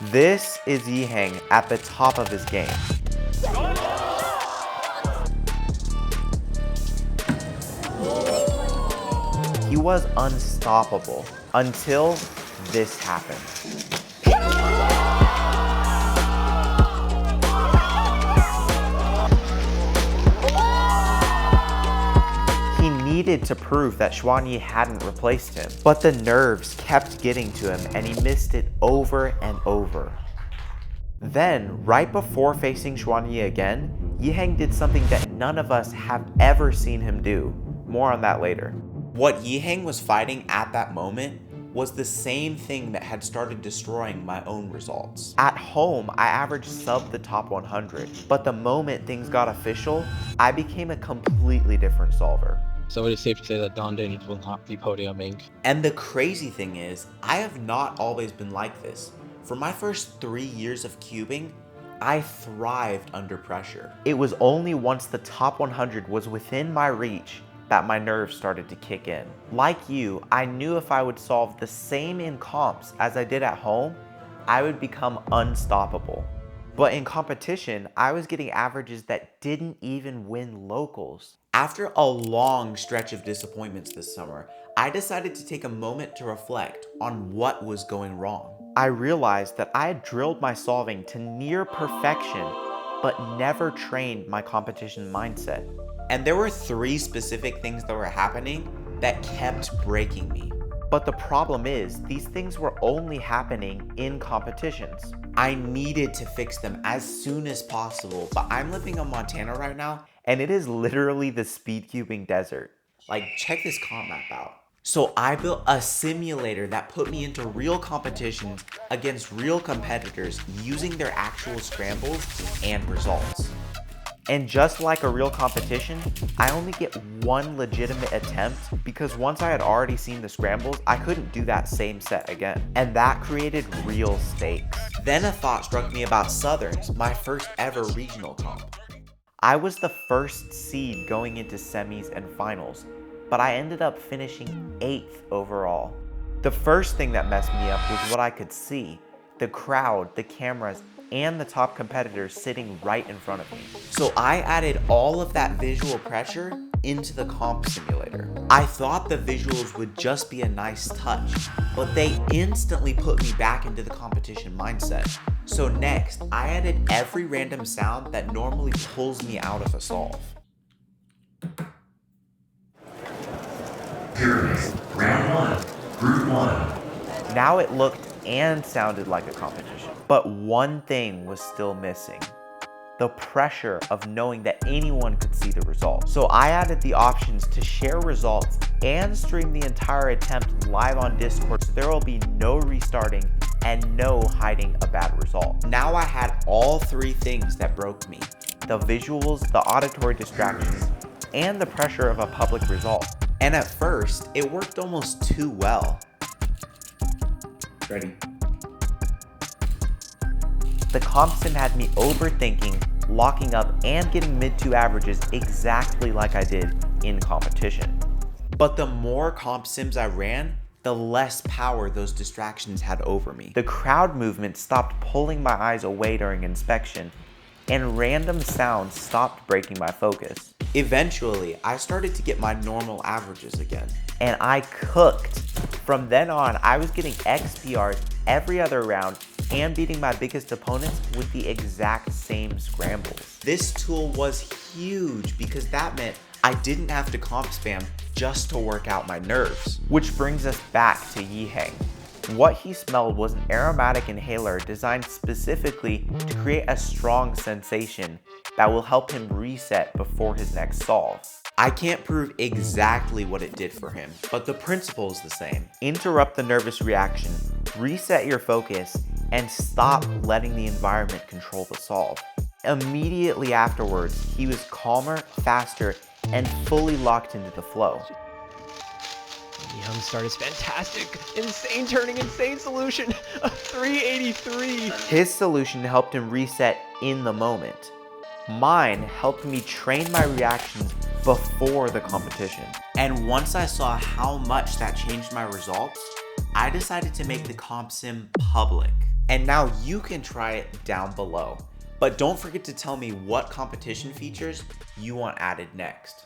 This is Yihang at the top of his game. He was unstoppable until this happened. He needed to prove that Xuanyi hadn't replaced him, but the nerves kept getting to him and he missed it over and over. Then, right before facing Xuanyi again, Yihang did something that none of us have ever seen him do. More on that later. What Yihang was fighting at that moment was the same thing that had started destroying my own results. At home, I averaged sub the top 100, but the moment things got official, I became a completely different solver. So it is safe to say that Dondon will not be podiuming. And the crazy thing is, I have not always been like this. For my first 3 years of cubing, I thrived under pressure. It was only once the top 100 was within my reach that my nerves started to kick in. Like you, I knew if I would solve the same in comps as I did at home, I would become unstoppable. But in competition, I was getting averages that didn't even win locals. After a long stretch of disappointments this summer, I decided to take a moment to reflect on what was going wrong. I realized that I had drilled my solving to near perfection, but never trained my competition mindset. And there were 3 specific things that were happening that kept breaking me. But the problem is, these things were only happening in competitions. I needed to fix them as soon as possible, but I'm living in Montana right now, and it is literally the speed cubing desert. Like, check this comp map out. So I built a simulator that put me into real competitions against real competitors using their actual scrambles and results. And just like a real competition, I only get one legitimate attempt because once I had already seen the scrambles, I couldn't do that same set again. And that created real stakes. Then a thought struck me about Southerns, my first ever regional comp. I was the first seed going into semis and finals, but I ended up finishing 8th overall. The first thing that messed me up was what I could see. The crowd, the cameras, and the top competitors sitting right in front of me. So I added all of that visual pressure into the comp simulator. I thought the visuals would just be a nice touch, but they instantly put me back into the competition mindset. So next, I added every random sound that normally pulls me out of a solve. Pyramid, round 1, group 1. Now it looked and sounded like a competition. But one thing was still missing. The pressure of knowing that anyone could see the results. So I added the options to share results and stream the entire attempt live on Discord, so there will be no restarting and no hiding a bad result. Now I had all 3 things that broke me: the visuals, the auditory distractions, and the pressure of a public result. And at first, it worked almost too well. Ready? The comp sim had me overthinking, locking up, and getting mid-2 averages exactly like I did in competition. But the more comp sims I ran, the less power those distractions had over me. The crowd movement stopped pulling my eyes away during inspection, and random sounds stopped breaking my focus. Eventually, I started to get my normal averages again, and I cooked. From then on, I was getting XPRs every other round and beating my biggest opponents with the exact same scrambles. This tool was huge because that meant I didn't have to comp spam just to work out my nerves. Which brings us back to Yihang. What he smelled was an aromatic inhaler designed specifically to create a strong sensation that will help him reset before his next solve. I can't prove exactly what it did for him, but the principle is the same. Interrupt the nervous reaction, reset your focus, and stop letting the environment control the solve. Immediately afterwards, he was calmer, faster, and fully locked into the flow. Yihang's start is fantastic. Insane turning, insane solution. A 383. His solution helped him reset in the moment. Mine helped me train my reactions before the competition. And once I saw how much that changed my results, I decided to make the comp sim public. And now you can try it down below. But don't forget to tell me what competition features you want added next.